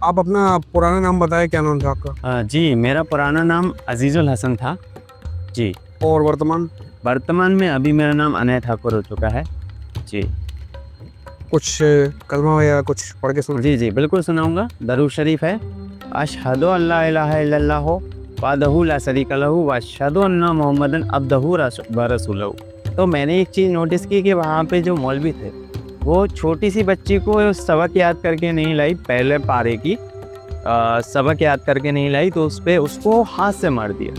आप अपना पुराना नाम बताएं, क्या नाम था आपका? जी, मेरा पुराना नाम अज़ीज़ुल हसन था। जी, और वर्तमान? वर्तमान में अभी मेरा नाम अनय ठाकुर हो चुका है। जी। कुछ कलमा या कुछ पढ़ के सुना। जी, जी, बिल्कुल सुनाऊँगा। दरूद शरीफ है, अशहदु अल्ला इलाहा इल्लल्लाहु वहदहु ला शरीका लहू व अशहदु अन्ना मुहम्मदन अब्दुहु व रसूलहू। तो मैंने एक चीज़ नोटिस की कि वहाँ पे जो मौलवी थे, वो छोटी-सी बच्ची को सबक याद करके नहीं लाई, पहले पारे की सबक याद करके नहीं लाई, तो उसको हाथ से मार दिया।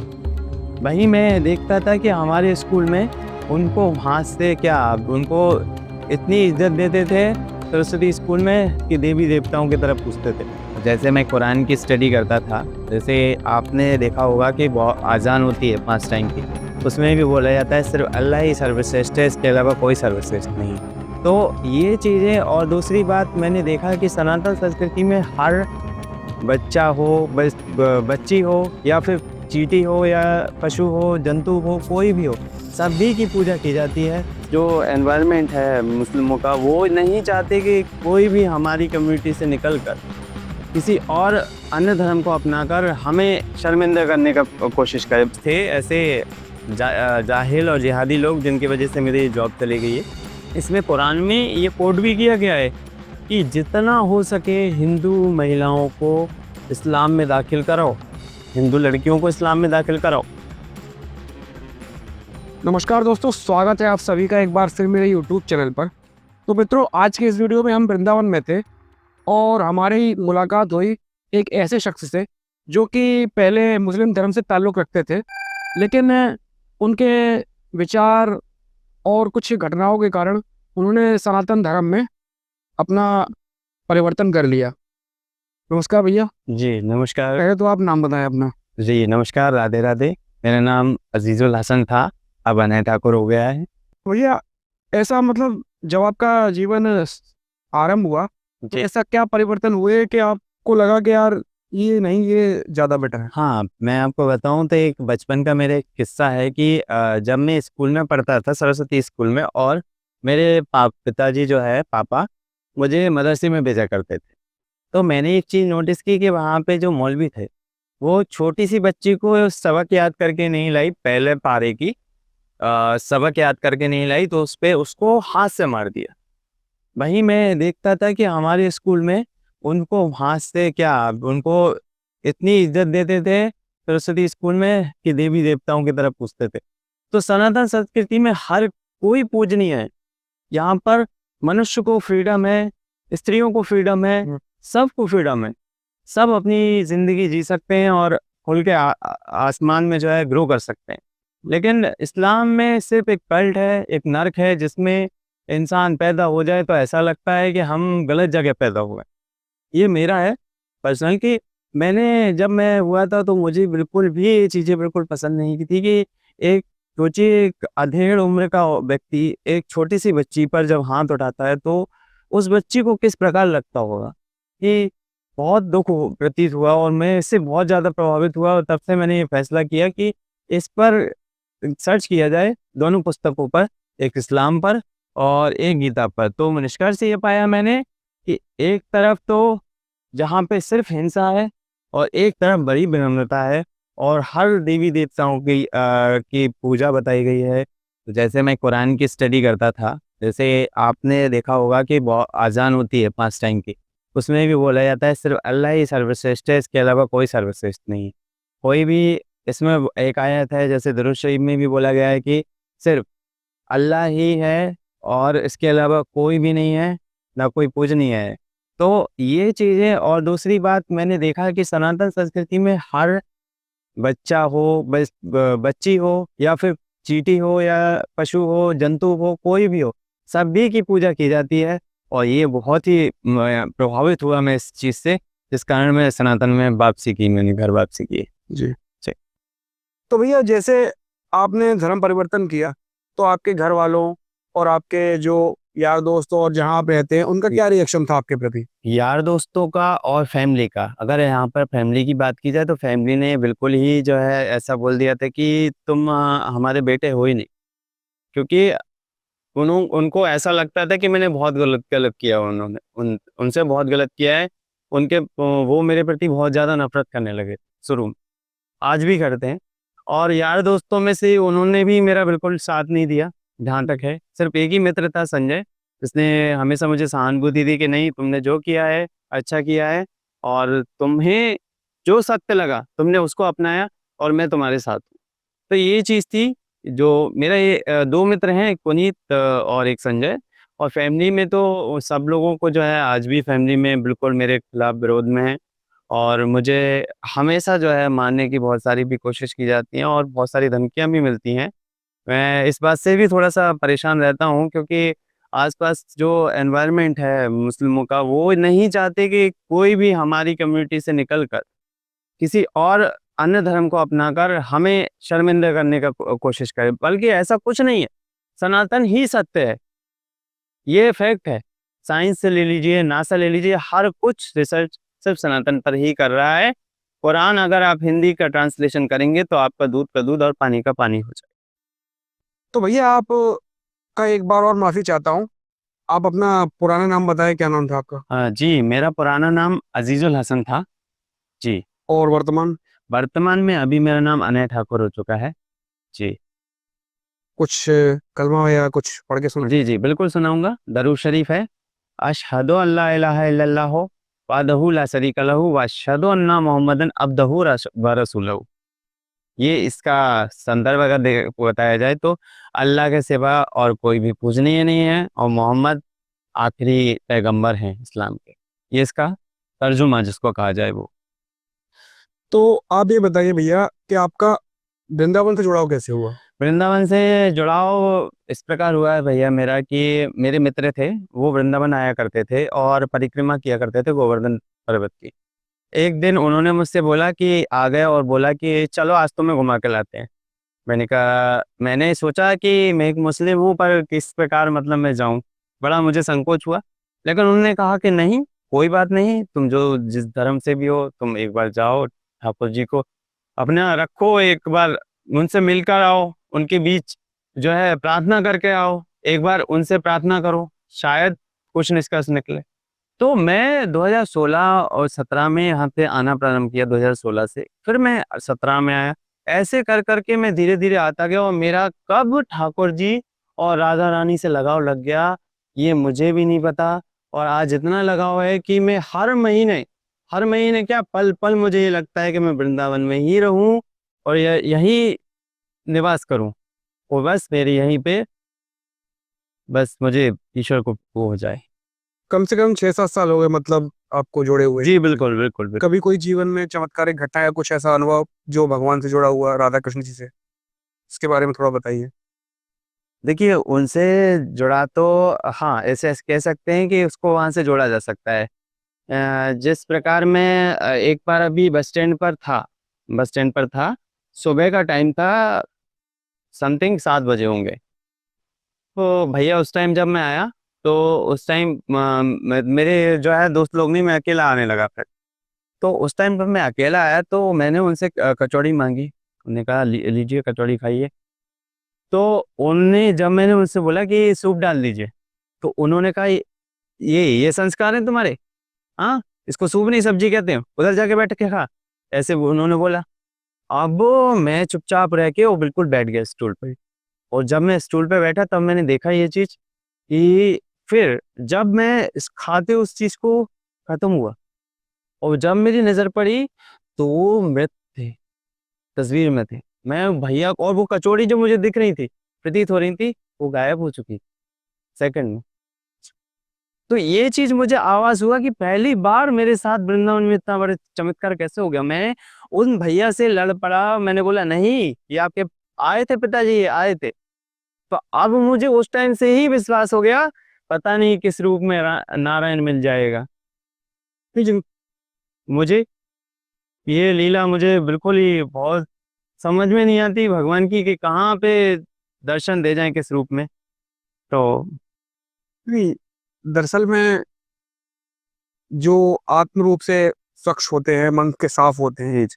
वहीं मैं देखता था कि हमारे स्कूल में उनको हाथ से क्या, उनको इतनी इज्जत देते थे सरस्वती स्कूल में कि देवी देवताओं की तरफ पूछते थे। जैसे मैं कुरान की स्टडी करता था, जैसे आपने देखा होगा कि आज़ान होती है 5 टाइम की, उसमें भी बोला जाता है सिर्फ अल्लाह ही सर्वश्रेष्ठ है, इसके अलावा कोई सर्वश्रेष्ठ नहीं है। तो ये चीज़ें, और दूसरी बात मैंने देखा कि सनातन संस्कृति में हर बच्चा हो, बच्ची हो, या फिर चींटी हो, या पशु हो, जंतु हो, कोई भी हो, सभी की पूजा की जाती है। जो एनवायरनमेंट है मुस्लिमों का, वो नहीं चाहते कि कोई भी हमारी कम्युनिटी से निकल कर किसी और अन्य धर्म को अपनाकर हमें शर्मिंदा करने का कोशिश करे थे। ऐसे जाहिल और जिहादी लोग, जिनकी वजह से मेरी जॉब चली गई है। इसमें कुरान में ये कोट भी किया गया है कि जितना हो सके हिंदू महिलाओं को इस्लाम में दाखिल कराओ, हिंदू लड़कियों को इस्लाम में दाखिल कराओ। नमस्कार दोस्तों, स्वागत है आप सभी का एक बार फिर मेरे यूट्यूब चैनल पर। तो मित्रों, आज के इस वीडियो में हम वृंदावन में थे और हमारी मुलाकात हुई एक ऐसे शख्स से जो कि पहले मुस्लिम धर्म से ताल्लुक़ रखते थे, लेकिन उनके विचार और कुछ घटनाओं के कारण उन्होंने सनातन धर्म में अपना परिवर्तन कर लिया। नमस्कार भैया। जी, नमस्कार। पहले तो आप नाम बताएं अपना। जी, नमस्कार, राधे राधे। मेरा नाम अजीज़ुल हसन था, अब अनय ठाकुर हो गया है। भैया, ऐसा मतलब जब आपका जीवन आरंभ हुआ तो जी। ऐसा क्या परिवर्तन हुए कि आपको लगा कि यार ये नहीं, ये ज़्यादा बेटर है? हाँ, मैं आपको बताऊँ तो एक बचपन का मेरा एक किस्सा है कि जब मैं स्कूल में पढ़ता था, सरस्वती स्कूल में, और मेरे पिताजी जो है, पापा, मुझे मदरसे में भेजा करते थे। तो मैंने एक चीज़ नोटिस की कि वहाँ पे जो मौलवी थे, वो छोटी-सी बच्ची को सबक याद करके नहीं लाई, पहले पारे की सबक याद करके नहीं लाई, तो उसको हाथ से मार दिया। वहीं मैं देखता था कि हमारे स्कूल में उनको हाथ से क्या, उनको इतनी इज्जत देते थे सरस्वती स्कूल में कि देवी देवताओं की तरफ पूछते थे। तो सनातन संस्कृति में हर कोई पूजनीय है। यहाँ पर मनुष्य को फ्रीडम है, स्त्रियों को फ्रीडम है, सबको फ्रीडम है। सब अपनी ज़िंदगी जी सकते हैं और खुल के आसमान में जो है ग्रो कर सकते हैं। लेकिन इस्लाम में सिर्फ़ एक कल्ट है, एक नर्क है, जिसमें इंसान पैदा हो जाए तो ऐसा लगता है कि हम गलत जगह पैदा हुए हैं। ये मेरा है पर्सनल कि जब मैं हुआ था तो मुझे बिल्कुल भी ये चीज़ें बिल्कुल पसंद नहीं की थी कि एक सोचिए, एक अधेड़ उम्र का व्यक्ति एक छोटी-सी बच्ची पर जब हाथ उठाता है, तो उस बच्ची को किस प्रकार लगता होगा। कि बहुत दुःख प्रतीत हुआ और मैं इससे बहुत ज़्यादा प्रभावित हुआ, और तब से मैंने ये फैसला किया कि इस पर सर्च किया जाए, दोनों पुस्तकों पर, एक इस्लाम पर और एक गीता पर। तो निष्कर्ष ये पाया मैंने कि एक तरफ तो जहाँ पे सिर्फ हिंसा है, और एक तरफ बड़ी विनम्रता है, और हर देवी देवताओं की पूजा बताई गई है। तो जैसे मैं कुरान की स्टडी करता था, जैसे आपने देखा होगा कि आज़ान होती है 5 टाइम की, उसमें भी बोला जाता है सिर्फ अल्लाह ही सर्वश्रेष्ठ है, इसके अलावा कोई सर्वश्रेष्ठ नहीं है। कोई भी, इसमें एक आयत है जैसे दुरूद शरीफ में भी बोला गया है कि सिर्फ अल्लाह ही है और इसके अलावा कोई भी नहीं है, ना कोई पूजनीय है। तो ये चीज़ें, और दूसरी बात मैंने देखा कि सनातन संस्कृति में हर बच्चा हो, बच्ची हो, या फिर चींटी हो, या पशु हो, जंतु हो, कोई भी हो, सभी की पूजा की जाती है। और ये बहुत ही प्रभावित हुआ मैं इस चीज़ से, जिस कारण मैं सनातन में वापसी की, मैंने घर वापसी की। जी। जी। तो भैया, जैसे आपने धर्म परिवर्तन किया तो आपके घर वालों और आपके जो यार दोस्त और जहाँ आप रहते हैं उनका क्या रिएक्शन था आपके प्रति? यार दोस्तों का और फैमिली का, अगर यहाँ पर फैमिली की बात की जाए तो फैमिली ने बिल्कुल ही जो है ऐसा बोल दिया था कि तुम हमारे बेटे हो ही नहीं। क्योंकि उनको ऐसा लगता था कि मैंने बहुत गलत गलत किया, उन्होंने उनसे बहुत गलत किया है। उनके वो मेरे प्रति बहुत ज़्यादा नफरत करने लगे शुरू में, आज भी करते हैं। और यार दोस्तों में से उन्होंने भी मेरा बिल्कुल साथ नहीं दिया, जहाँ तक है। सिर्फ एक ही मित्र था, संजय, जिसने हमेशा मुझे सहानुभूति दी कि नहीं, तुमने जो किया है अच्छा किया है, और तुम्हें जो सत्य लगा तुमने उसको अपनाया, और मैं तुम्हारे साथ हूँ। तो ये चीज़ थी। जो मेरा ये दो मित्र हैं, एक पुनीत और एक संजय। और फैमिली में तो सब लोगों को जो है, आज भी फैमिली में बिल्कुल मेरे खिलाफ विरोध में है, और मुझे हमेशा जो है मारने की बहुत सारी भी कोशिश की जाती है, और बहुत सारी धमकियां भी मिलती हैं। मैं इस बात से भी थोड़ा सा परेशान रहता हूँ, क्योंकि आसपास जो एनवायरनमेंट है मुस्लिमों का, वो नहीं चाहते कि कोई भी हमारी कम्युनिटी से निकल कर किसी और अन्य धर्म को अपनाकर हमें शर्मिंदा करने का कोशिश करे। बल्कि ऐसा कुछ नहीं है, सनातन ही सत्य है, ये फैक्ट है। साइंस से ले लीजिए, नासा ले लीजिए, हर कुछ रिसर्च सिर्फ सनातन पर ही कर रहा है। कुरान अगर आप हिंदी का ट्रांसलेशन करेंगे तो आपका दूध का दूध और पानी का पानी हो जाएगा। तो भैया आप का एक बार और माफ़ी चाहता हूँ। आप अपना पुराना नाम बताएं, क्या नाम था आपका? जी, मेरा पुराना नाम अजीजुल हसन था। जी। और वर्तमान? वर्तमान में अभी मेरा नाम अनय ठाकुर हो चुका है। जी। कुछ कलमा या कुछ पढ़ के सुनाए। जी, जी, बिल्कुल सुनाऊंगा। दरूद शरीफ है, अशहदु अल्ला इलाहा इल्लल्लाहु वहदहु ला शरीका लहू व अशहदु अन्ना मुहम्मदन अब्दहु व रसूलहु। ये इसका संदर्भ अगर बताया जाए तो, अल्लाह के सिवा और कोई भी पूजनीय नहीं है, और मोहम्मद आखिरी पैगंबर हैं इस्लाम के। ये इसका तर्जुमा जिसको कहा जाए वो। तो आप ये बताइए भैया कि आपका वृंदावन से जुड़ाव कैसे हुआ? वृंदावन से जुड़ाव इस प्रकार हुआ है भैया मेरा, कि मेरे मित्र थे, वो वृंदावन आया करते थे और परिक्रमा किया करते थे गोवर्धन पर्वत की। एक दिन उन्होंने मुझसे बोला कि आ गए, और बोला कि चलो आज तुम्हें घुमा के लाते हैं। मैंने कहा, मैंने सोचा कि मैं एक मुस्लिम हूँ, पर किस प्रकार मतलब मैं जाऊँ, बड़ा मुझे संकोच हुआ। लेकिन उन्होंने कहा कि नहीं, कोई बात नहीं, तुम जो जिस धर्म से भी हो, तुम एक बार जाओ, ठाकुर जी को अपना रखो, एक बार उनसे मिलकर आओ, उनके बीच जो है प्रार्थना करके आओ, एक बार उनसे प्रार्थना करो, शायद कुछ निष्कर्ष निकले। तो मैं 2016 और 17 में यहाँ पे आना प्रारंभ किया, 2016 से फिर मैं 17 में आया। ऐसे कर करके मैं धीरे धीरे आता गया, और मेरा कब ठाकुर जी और राधा रानी से लगाव लग गया, ये मुझे भी नहीं पता। और आज इतना लगाव है कि मैं हर महीने क्या, पल पल मुझे ये लगता है कि मैं वृंदावन में ही रहूं, और यही निवास करूं, और बस मेरे यहीं पे, बस मुझे ईश्वर को वो हो जाए। कम से कम 6-7 साल हो गए मतलब आपको जोड़े हुए। जी, बिल्कुल बिल्कुल बिल्कुल। कभी कोई जीवन में चमत्कारिक घटना या कुछ ऐसा अनुभव जो भगवान से जुड़ा हुआ, राधा कृष्ण जी से, इसके बारे में थोड़ा बताइए। देखिए, उनसे जुड़ा तो, हाँ, ऐसे ऐसे कह सकते हैं कि उसको वहाँ से जोड़ा जा सकता है। जिस प्रकार मैं एक बार अभी बस स्टैंड पर था, सुबह का टाइम था, समथिंग 7 बजे होंगे। तो भैया उस टाइम जब मैं आया, तो उस टाइम मेरे जो है दोस्त लोग नहीं, मैं अकेला आने लगा फिर। तो उस टाइम पर मैं अकेला आया, तो मैंने उनसे कचौड़ी मांगी। उन्होंने कहा, लीजिए कचौड़ी खाइए। तो उनने जब मैंने उनसे बोला कि सूप डाल दीजिए, तो उन्होंने कहा, ये संस्कार है तुम्हारे? हाँ, इसको सूप नहीं सब्जी कहते हैं, उधर जाके बैठ के खा, ऐसे उन्होंने बोला। अब मैं चुपचाप रह के वो बिल्कुल बैठ गया स्टूल पे। और जब मैं स्टूल पे बैठा, तब मैंने देखा ये चीज, कि फिर जब मैं इस खाते उस चीज को खत्म हुआ, और जब मेरी नजर पड़ी, तो वो मृत थे, तस्वीर में थे। मैं भैया, और वो कचौड़ी जो मुझे दिख रही थी, प्रतीत हो रही थी, वो गायब हो चुकी, सेकंड में। तो ये चीज मुझे आवाज हुआ कि पहली बार मेरे साथ वृंदावन में इतना बड़ा चमत्कार कैसे हो गया। मैं उन भैया से लड़ पड़ा, मैंने बोला, नहीं, ये आपके आए थे पिताजी, ये आए थे। तो अब मुझे उस टाइम से ही विश्वास हो गया, पता नहीं किस रूप में नारायण मिल जाएगा। लेकिन मुझे ये लीला मुझे बिल्कुल ही बहुत समझ में नहीं आती भगवान की, कि कहाँ पे दर्शन दे जाएं, किस रूप में। तो नहीं, दरअसल में जो आत्म रूप से स्वच्छ होते हैं, मन के साफ होते हैं,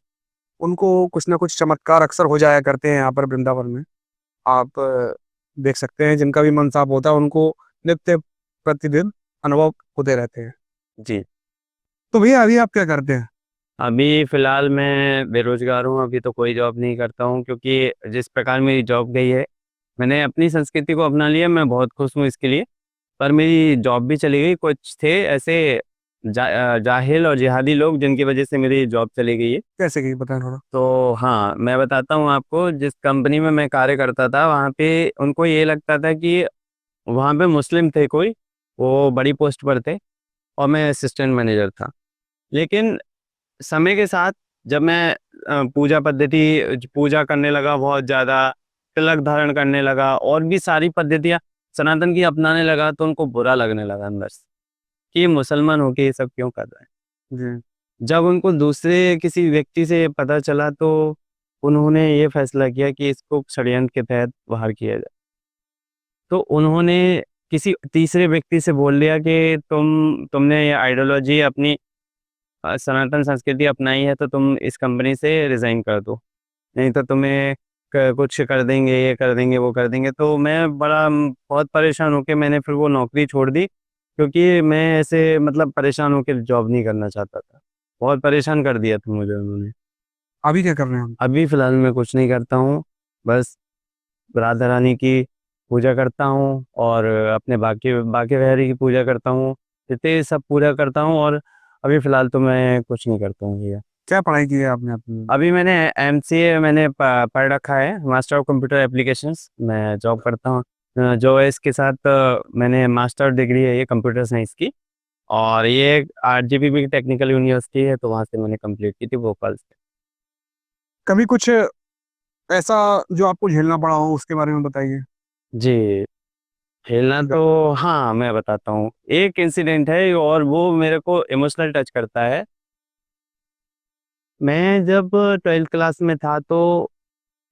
उनको कुछ ना कुछ चमत्कार अक्सर हो जाया करते हैं यहाँ पर वृंदावन में। आप देख सकते हैं, जिनका भी मन साफ होता है उनको नित्य प्रतिदिन अनुभव होते रहते हैं। जी, तो भैया अभी आप क्या करते हैं? अभी फिलहाल मैं बेरोजगार हूँ, अभी तो कोई जॉब नहीं करता हूँ, क्योंकि जिस प्रकार मेरी जॉब गई है, मैंने अपनी संस्कृति को अपना लिया, मैं बहुत खुश हूँ इसके लिए। पर मेरी जॉब भी चली गई, कुछ थे ऐसे जाहिल और जिहादी लोग जिनकी वजह से मेरी जॉब चली गई है। कैसे की बताएं थोड़ा। तो हाँ, मैं बताता हूँ आपको, जिस कंपनी में मैं कार्य करता था वहाँ पे उनको ये लगता था कि वहाँ पे मुस्लिम थे कोई, वो बड़ी पोस्ट पर थे और मैं असिस्टेंट मैनेजर था। लेकिन समय के साथ जब मैं पूजा करने लगा, बहुत ज़्यादा तिलक धारण करने लगा और भी सारी पद्धतियाँ सनातन की अपनाने लगा, तो उनको बुरा लगने लगा अंदर से कि ये मुसलमान होके ये सब क्यों कर रहे हैं। जी। जब उनको दूसरे किसी व्यक्ति से पता चला तो उन्होंने ये फैसला किया कि इसको षड्यंत्र के तहत बाहर किया जाए। तो उन्होंने किसी तीसरे व्यक्ति से बोल लिया कि तुमने ये आइडियोलॉजी अपनी सनातन संस्कृति अपनाई है, तो तुम इस कंपनी से रिजाइन कर दो, नहीं तो तुम्हें कुछ कर देंगे, ये कर देंगे, वो कर देंगे। तो मैं बहुत परेशान होके मैंने फिर वो नौकरी छोड़ दी, क्योंकि मैं ऐसे मतलब परेशान होके जॉब नहीं करना चाहता था। बहुत परेशान कर दिया था मुझे उन्होंने। अभी क्या कर रहे हैं हम? अभी फिलहाल मैं कुछ नहीं करता हूँ, बस राधा रानी की पूजा करता हूँ और अपने बाकी बाकी बिहारी की पूजा करता हूँ, जितने सब पूजा करता हूँ। और अभी फिलहाल तो मैं कुछ नहीं करता हूँ भैया। क्या पढ़ाई की है आपने अपनी? अभी मैंने MCA मैंने पढ़ रखा है, मास्टर ऑफ कंप्यूटर एप्लीकेशंस। मैं जॉब करता हूँ जो है इसके साथ मैंने मास्टर डिग्री है ये कंप्यूटर साइंस की, और ये RGPB टेक्निकल यूनिवर्सिटी है, तो वहाँ से मैंने कंप्लीट की थी, भोपाल से। कभी कुछ ऐसा जो आपको झेलना पड़ा हो उसके बारे में बताइए। जी, खेलना तो हाँ मैं बताता हूँ, एक इंसिडेंट है और वो मेरे को इमोशनल टच करता है। मैं जब 12th क्लास में था तो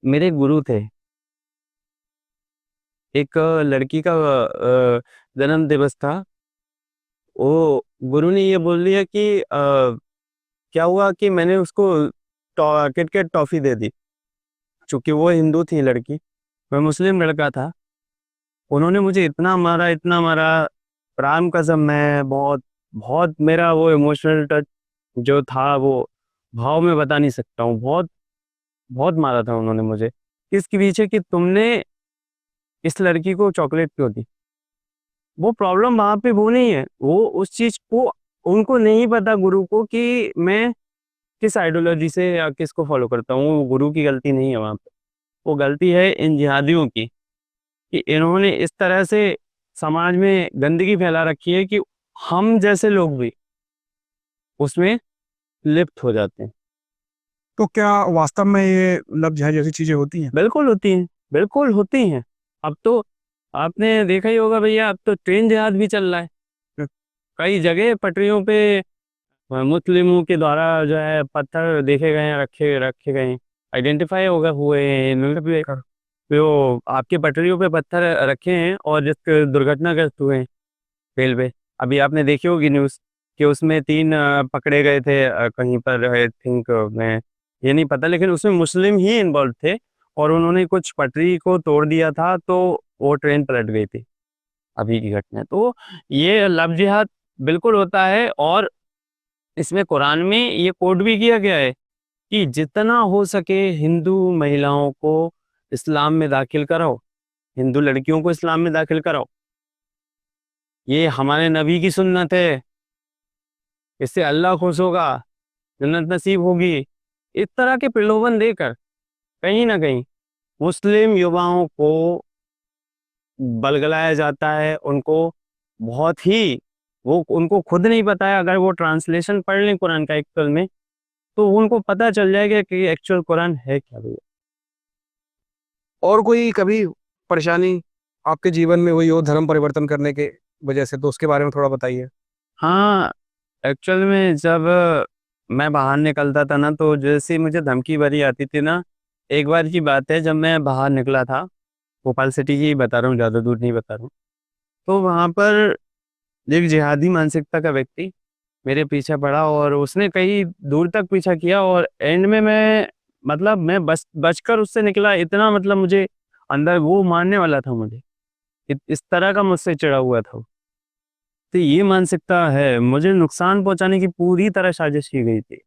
मेरे गुरु थे, एक लड़की का जन्म दिवस था। वो गुरु ने ये बोल दिया कि क्या हुआ कि मैंने उसको किटकैट टॉफी दे दी, चूंकि वो हिंदू थी लड़की, मैं मुस्लिम लड़का था। उन्होंने मुझे इतना मारा, प्राण कसम, मैं बहुत बहुत मेरा वो इमोशनल टच जो था वो भाव में बता नहीं सकता हूँ। बहुत बहुत मारा था उन्होंने मुझे, इसके पीछे कि तुमने इस लड़की को चॉकलेट क्यों दी। वो प्रॉब्लम वहां पे वो नहीं है, वो उस चीज को उनको नहीं पता गुरु को कि मैं किस आइडियोलॉजी से या किसको फॉलो करता हूँ। वो गुरु की गलती नहीं है वहां पे, वो गलती है इन जिहादियों की, कि इन्होंने इस तरह से समाज में गंदगी फैला रखी है कि हम जैसे लोग भी उसमें लिप्त हो जाते हैं। तो क्या वास्तव में ये लव जिहाद जैसी चीजें होती हैं? बिल्कुल होती हैं, बिल्कुल होती हैं। अब तो आपने देखा ही होगा भैया, अब तो ट्रेन जहाज भी चल रहा है कई जगह पटरियों पे। मुस्लिमों के द्वारा जो है पत्थर देखे गए हैं, रखे रखे गए हैं, आइडेंटिफाई होगा हुए हैं इन्होंने भी। वो आपके पटरियों पे पत्थर रखे हैं और जिसके दुर्घटनाग्रस्त हुए हैं रेलवे। अभी आपने देखी होगी न्यूज़ कि उसमें 3 पकड़े गए थे कहीं पर, आई थिंक मैं ये नहीं पता, लेकिन उसमें मुस्लिम ही इन्वॉल्व थे और उन्होंने कुछ पटरी को तोड़ दिया था, तो वो ट्रेन पलट गई थी अभी की घटना। तो ये लव जिहाद बिल्कुल होता है, और इसमें कुरान में ये कोड भी किया गया है कि जितना हो सके हिंदू महिलाओं को इस्लाम में दाखिल कराओ, हिंदू लड़कियों को इस्लाम में दाखिल कराओ। ये हमारे नबी की सुन्नत है, इससे अल्लाह खुश होगा, जन्नत नसीब होगी। इस तरह के प्रलोभन देकर कहीं ना कहीं मुस्लिम युवाओं को बलगलाया जाता है। उनको बहुत ही, वो उनको खुद नहीं पता है, अगर वो ट्रांसलेशन पढ़ लें कुरान का एक्चुअल में, तो उनको पता चल जाएगा कि एक्चुअल कुरान है क्या भैया। और कोई कभी परेशानी आपके जीवन में हुई हो धर्म परिवर्तन करने के वजह से, तो उसके बारे में थोड़ा बताइए। हाँ, एक्चुअल में जब मैं बाहर निकलता था ना, तो जैसे ही मुझे धमकी भरी आती थी ना, एक बार की बात है जब मैं बाहर निकला था, भोपाल सिटी की बता रहा हूँ, ज़्यादा दूर नहीं बता रहा हूँ। तो वहाँ पर एक जिहादी मानसिकता का व्यक्ति मेरे पीछे पड़ा और उसने कई दूर तक पीछा किया, और एंड में मैं मतलब मैं बचकर उससे निकला। इतना मतलब मुझे अंदर वो मारने वाला था मुझे, इस तरह का मुझसे चिढ़ा हुआ था वो। तो ये मानसिकता है, मुझे नुकसान पहुंचाने की पूरी तरह साजिश की गई थी।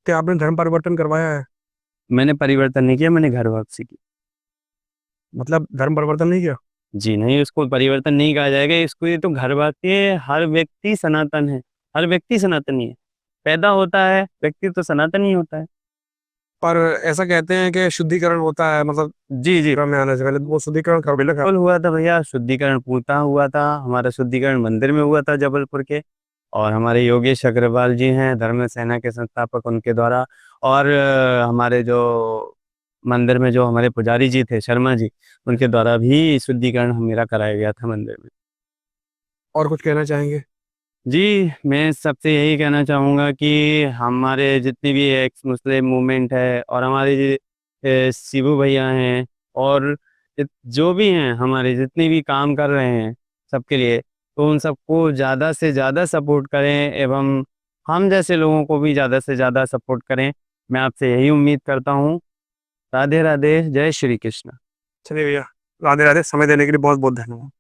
क्या आपने धर्म परिवर्तन करवाया है? मैंने परिवर्तन नहीं किया, मैंने घर वापसी की। मतलब धर्म परिवर्तन नहीं किया? जी नहीं, उसको परिवर्तन नहीं कहा जाएगा, इसको ये तो घर वापसी है। हर व्यक्ति सनातन है, हर व्यक्ति सनातनी है। पैदा होता है व्यक्ति तो सनातनी होता है। पर ऐसा कहते हैं कि शुद्धिकरण होता है, मतलब जी जी, धर्म में आने से पहले, तो वो शुद्धिकरण कब लगा? बिल्कुल हुआ था भैया, शुद्धिकरण पूर्णतः हुआ था। हमारा शुद्धिकरण मंदिर में हुआ था जबलपुर के, और हमारे योगेश अग्रवाल जी हैं धर्म सेना के संस्थापक, उनके द्वारा। और हमारे जो मंदिर में जो हमारे पुजारी जी थे, शर्मा जी, उनके द्वारा भी शुद्धिकरण मेरा कराया गया था मंदिर में। और कुछ कहना चाहेंगे? जी, मैं सबसे यही कहना चाहूँगा कि हमारे जितनी भी एक्स मुस्लिम मूवमेंट है, और हमारे शिबू भैया हैं, और जो भी हैं हमारे जितने भी काम कर रहे हैं सबके लिए, तो उन सबको ज़्यादा से ज़्यादा सपोर्ट करें, एवं हम जैसे लोगों को भी ज़्यादा से ज़्यादा सपोर्ट करें। मैं आपसे यही उम्मीद करता हूँ। राधे राधे, जय श्री कृष्ण। चलिए भैया, राधे राधे। समय देने के लिए बहुत बहुत धन्यवाद।